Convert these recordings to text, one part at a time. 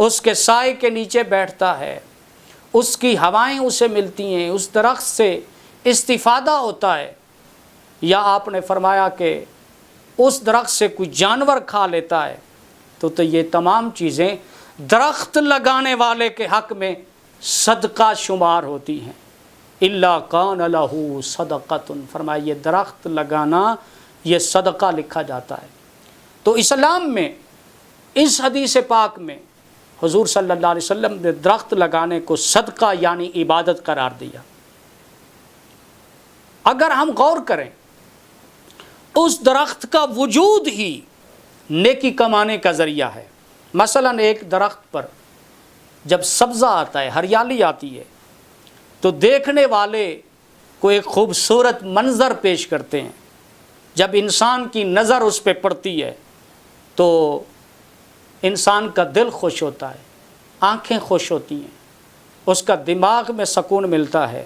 اس کے سائے کے نیچے بیٹھتا ہے، اس کی ہوائیں اسے ملتی ہیں، اس درخت سے استفادہ ہوتا ہے، یا آپ نے فرمایا کہ اس درخت سے کوئی جانور کھا لیتا ہے، تو یہ تمام چیزیں درخت لگانے والے کے حق میں صدقہ شمار ہوتی ہیں۔ الا کان لہ صدقۃ، فرمایا یہ درخت لگانا یہ صدقہ لکھا جاتا ہے۔ تو اسلام میں اس حدیث پاک میں حضور صلی اللہ علیہ وسلم نے درخت لگانے کو صدقہ یعنی عبادت قرار دیا۔ اگر ہم غور کریں، اس درخت کا وجود ہی نیکی کمانے کا ذریعہ ہے۔ مثلا ایک درخت پر جب سبزہ آتا ہے، ہریالی آتی ہے، تو دیکھنے والے کو ایک خوبصورت منظر پیش کرتے ہیں۔ جب انسان کی نظر اس پہ پڑتی ہے تو انسان کا دل خوش ہوتا ہے، آنکھیں خوش ہوتی ہیں، اس کا دماغ میں سکون ملتا ہے۔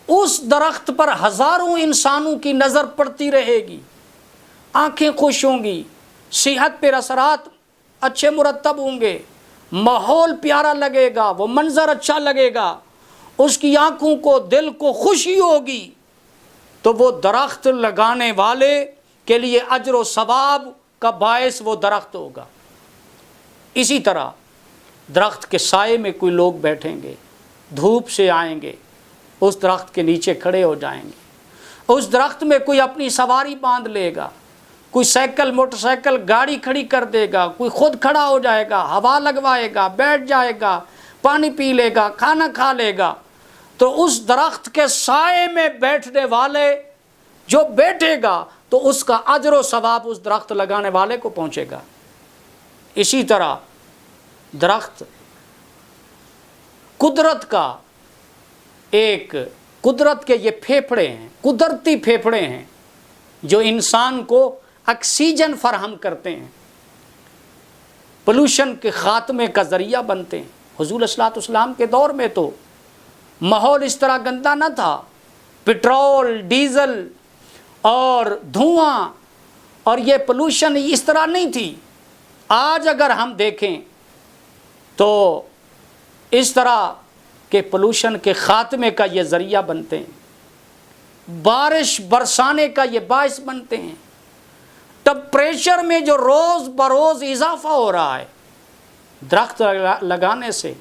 اس درخت پر ہزاروں انسانوں کی نظر پڑتی رہے گی، آنکھیں خوش ہوں گی، صحت پر اثرات اچھے مرتب ہوں گے، ماحول پیارا لگے گا، وہ منظر اچھا لگے گا، اس کی آنکھوں کو دل کو خوشی ہوگی، تو وہ درخت لگانے والے کے لیے اجر و ثواب کا باعث وہ درخت ہوگا۔ اسی طرح درخت کے سائے میں کوئی لوگ بیٹھیں گے، دھوپ سے آئیں گے، اس درخت کے نیچے کھڑے ہو جائیں گے، اس درخت میں کوئی اپنی سواری باندھ لے گا، کوئی سائیکل موٹر سائیکل گاڑی کھڑی کر دے گا، کوئی خود کھڑا ہو جائے گا، ہوا لگوائے گا، بیٹھ جائے گا، پانی پی لے گا، کھانا کھا لے گا، تو اس درخت کے سائے میں بیٹھنے والے جو بیٹھے گا تو اس کا اجر و ثواب اس درخت لگانے والے کو پہنچے گا۔ اسی طرح درخت قدرت کا قدرت کے یہ پھیپھڑے ہیں، قدرتی پھیپھڑے ہیں جو انسان کو آکسیجن فراہم کرتے ہیں، پولوشن کے خاتمے کا ذریعہ بنتے ہیں۔ حضور صلی اللہ علیہ وسلم کے دور میں تو ماحول اس طرح گندا نہ تھا، پٹرول، ڈیزل اور دھواں اور یہ پولوشن اس طرح نہیں تھی۔ آج اگر ہم دیکھیں تو اس طرح کے پولوشن کے خاتمے کا یہ ذریعہ بنتے ہیں، بارش برسانے کا یہ باعث بنتے ہیں، ٹمپریچر میں جو روز بروز اضافہ ہو رہا ہے، درخت لگانے سے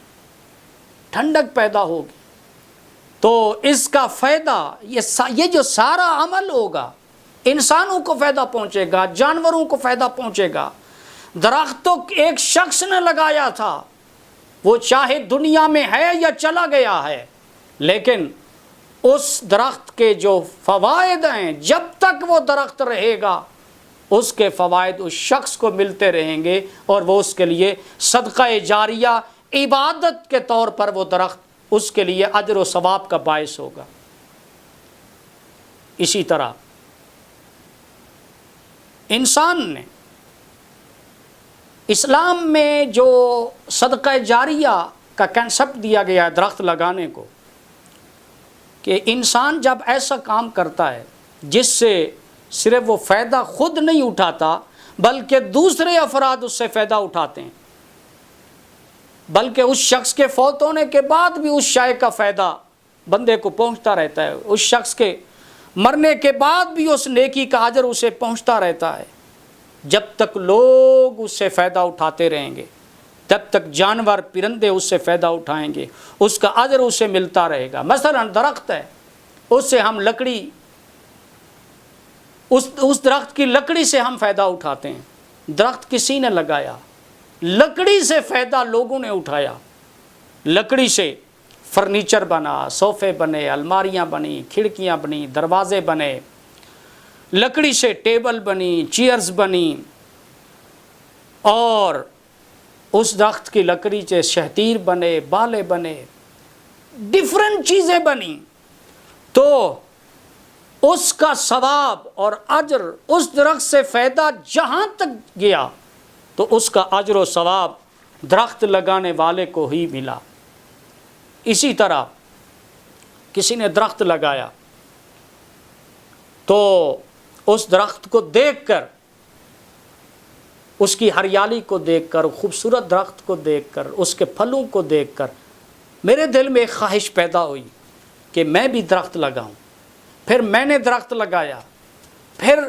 ٹھنڈک پیدا ہوگی، تو اس کا فائدہ یہ جو سارا عمل ہوگا انسانوں کو فائدہ پہنچے گا، جانوروں کو فائدہ پہنچے گا۔ درخت تو ایک شخص نے لگایا تھا، وہ چاہے دنیا میں ہے یا چلا گیا ہے، لیکن اس درخت کے جو فوائد ہیں جب تک وہ درخت رہے گا اس کے فوائد اس شخص کو ملتے رہیں گے، اور وہ اس کے لیے صدقہ جاریہ عبادت کے طور پر وہ درخت اس کے لیے اجر و ثواب کا باعث ہوگا۔ اسی طرح انسان نے اسلام میں جو صدقہ جاریہ کا کنسپٹ دیا گیا ہے درخت لگانے کو، کہ انسان جب ایسا کام کرتا ہے جس سے صرف وہ فائدہ خود نہیں اٹھاتا بلکہ دوسرے افراد اس سے فائدہ اٹھاتے ہیں، بلکہ اس شخص کے فوت ہونے کے بعد بھی اس شے کا فائدہ بندے کو پہنچتا رہتا ہے، اس شخص کے مرنے کے بعد بھی اس نیکی کا اجر اسے پہنچتا رہتا ہے، جب تک لوگ اس سے فائدہ اٹھاتے رہیں گے تب تک جانور پرندے اس سے فائدہ اٹھائیں گے، اس کا اجر اسے ملتا رہے گا۔ مثلا درخت ہے، اس سے ہم لکڑی، اس درخت کی لکڑی سے ہم فائدہ اٹھاتے ہیں، درخت کسی نے لگایا، لکڑی سے فائدہ لوگوں نے اٹھایا، لکڑی سے فرنیچر بنا، صوفے بنے، الماریاں بنی، کھڑکیاں بنی، دروازے بنے، لکڑی سے ٹیبل بنی، چیئرز بنی، اور اس درخت کی لکڑی سے شہتیر بنے، بالے بنے، ڈیفرنٹ چیزیں بنی، تو اس کا ثواب اور اجر اس درخت سے فائدہ جہاں تک گیا تو اس کا اجر و ثواب درخت لگانے والے کو ہی ملا۔ اسی طرح کسی نے درخت لگایا تو اس درخت کو دیکھ کر اس کی ہریالی کو دیکھ کر، خوبصورت درخت کو دیکھ کر، اس کے پھلوں کو دیکھ کر میرے دل میں ایک خواہش پیدا ہوئی کہ میں بھی درخت لگاؤں۔ پھر میں نے درخت لگایا، پھر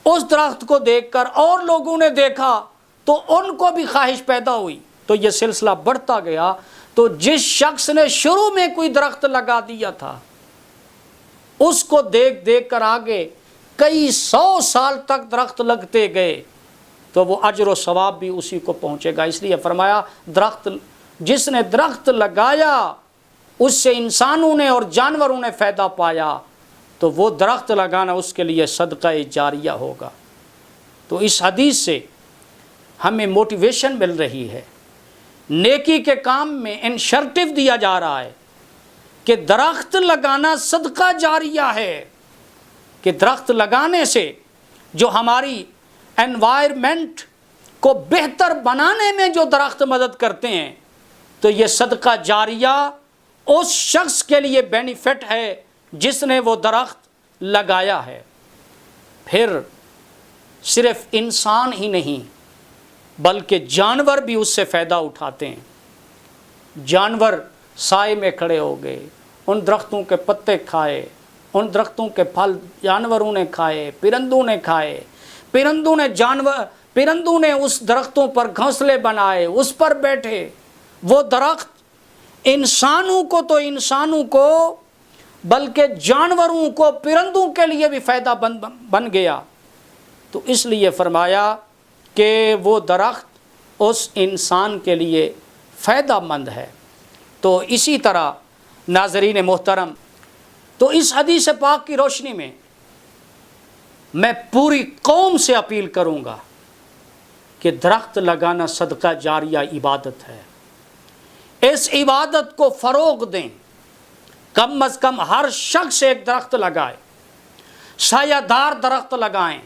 اس درخت کو دیکھ کر اور لوگوں نے دیکھا تو ان کو بھی خواہش پیدا ہوئی، تو یہ سلسلہ بڑھتا گیا۔ تو جس شخص نے شروع میں کوئی درخت لگا دیا تھا، اس کو دیکھ دیکھ کر آگے کئی 100 سال تک درخت لگتے گئے، تو وہ اجر و ثواب بھی اسی کو پہنچے گا۔ اس لیے فرمایا درخت، جس نے درخت لگایا اس سے انسانوں نے اور جانوروں نے فائدہ پایا، تو وہ درخت لگانا اس کے لیے صدقہ جاریہ ہوگا۔ تو اس حدیث سے ہمیں موٹیویشن مل رہی ہے، نیکی کے کام میں انشرٹیو دیا جا رہا ہے کہ درخت لگانا صدقہ جاریہ ہے، کہ درخت لگانے سے جو ہماری انوائرمنٹ کو بہتر بنانے میں جو درخت مدد کرتے ہیں، تو یہ صدقہ جاریہ اس شخص کے لیے بینیفٹ ہے جس نے وہ درخت لگایا ہے۔ پھر صرف انسان ہی نہیں بلکہ جانور بھی اس سے فائدہ اٹھاتے ہیں۔ جانور سائے میں کھڑے ہو گئے، ان درختوں کے پتے کھائے، ان درختوں کے پھل جانوروں نے کھائے، پرندوں نے کھائے، پرندوں نے اس درختوں پر گھونسلے بنائے، اس پر بیٹھے۔ وہ درخت انسانوں کو بلکہ جانوروں کو، پرندوں کے لیے بھی فائدہ بن گیا۔ تو اس لیے فرمایا کہ وہ درخت اس انسان کے لیے فائدہ مند ہے۔ تو اسی طرح ناظرین محترم، تو اس حدیث پاک کی روشنی میں میں پوری قوم سے اپیل کروں گا کہ درخت لگانا صدقہ جاریہ عبادت ہے۔ اس عبادت کو فروغ دیں، کم از کم ہر شخص ایک درخت لگائے، سایہ دار درخت لگائیں،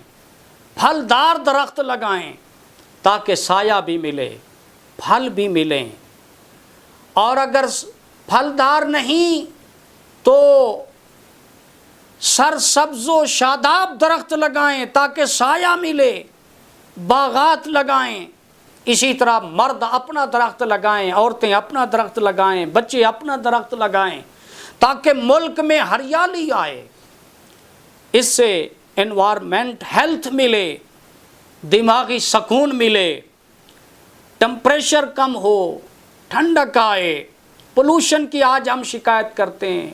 پھلدار درخت لگائیں، تاکہ سایہ بھی ملے، پھل بھی ملیں۔ اور اگر پھلدار نہیں تو سرسبز و شاداب درخت لگائیں تاکہ سایہ ملے، باغات لگائیں۔ اسی طرح مرد اپنا درخت لگائیں، عورتیں اپنا درخت لگائیں، بچے اپنا درخت لگائیں، تاکہ ملک میں ہریالی آئے۔ اس سے انوائرمنٹ ہیلتھ ملے، دماغی سکون ملے، ٹمپریچر کم ہو، ٹھنڈک آئے۔ پولوشن کی آج ہم شکایت کرتے ہیں،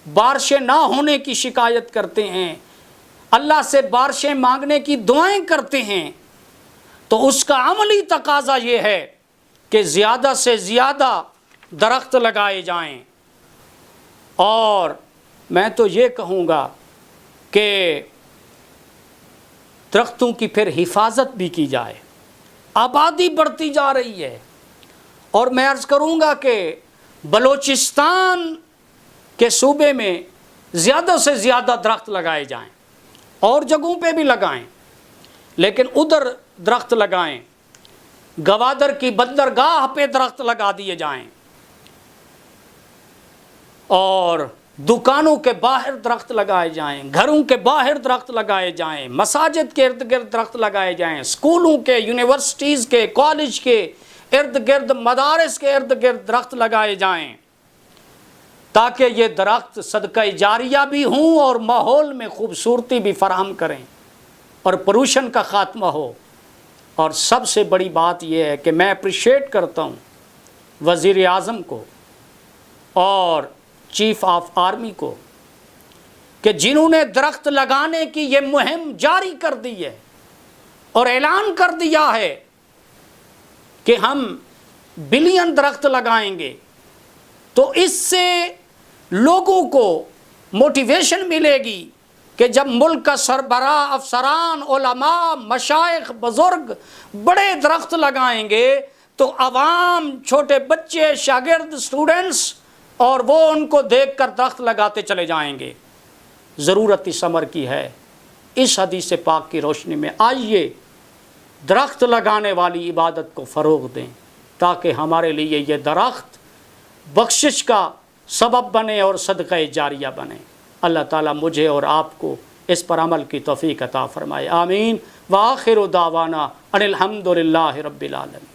بارشیں نہ ہونے کی شکایت کرتے ہیں، اللہ سے بارشیں مانگنے کی دعائیں کرتے ہیں، تو اس کا عملی تقاضا یہ ہے کہ زیادہ سے زیادہ درخت لگائے جائیں۔ اور میں تو یہ کہوں گا کہ درختوں کی پھر حفاظت بھی کی جائے۔ آبادی بڑھتی جا رہی ہے، اور میں عرض کروں گا کہ بلوچستان کے صوبے میں زیادہ سے زیادہ درخت لگائے جائیں، اور جگہوں پہ بھی لگائیں، لیکن ادھر درخت لگائیں۔ گوادر کی بندرگاہ پہ درخت لگا دیے جائیں، اور دکانوں کے باہر درخت لگائے جائیں، گھروں کے باہر درخت لگائے جائیں، مساجد کے ارد گرد درخت لگائے جائیں، اسکولوں کے، یونیورسٹیز کے، کالج کے ارد گرد، مدارس کے ارد گرد درخت لگائے جائیں، تاکہ یہ درخت صدقہ جاریہ بھی ہوں اور ماحول میں خوبصورتی بھی فراہم کریں اور پولوشن کا خاتمہ ہو۔ اور سب سے بڑی بات یہ ہے کہ میں اپریشیٹ کرتا ہوں وزیر اعظم کو اور چیف آف آرمی کو، کہ جنہوں نے درخت لگانے کی یہ مہم جاری کر دی ہے اور اعلان کر دیا ہے کہ ہم بلین درخت لگائیں گے۔ تو اس سے لوگوں کو موٹیویشن ملے گی کہ جب ملک کا سربراہ، افسران، علماء، مشائخ، بزرگ بڑے درخت لگائیں گے تو عوام، چھوٹے بچے، شاگرد، اسٹوڈنٹس، اور وہ ان کو دیکھ کر درخت لگاتے چلے جائیں گے۔ ضرورت اس امر کی ہے۔ اس حدیث پاک کی روشنی میں آئیے درخت لگانے والی عبادت کو فروغ دیں، تاکہ ہمارے لیے یہ درخت بخشش کا سبب بنے اور صدقہ جاریہ بنے۔ اللہ تعالیٰ مجھے اور آپ کو اس پر عمل کی توفیق عطا فرمائے، آمین۔ وآخر دعوانا ان الحمد للہ رب العالمین۔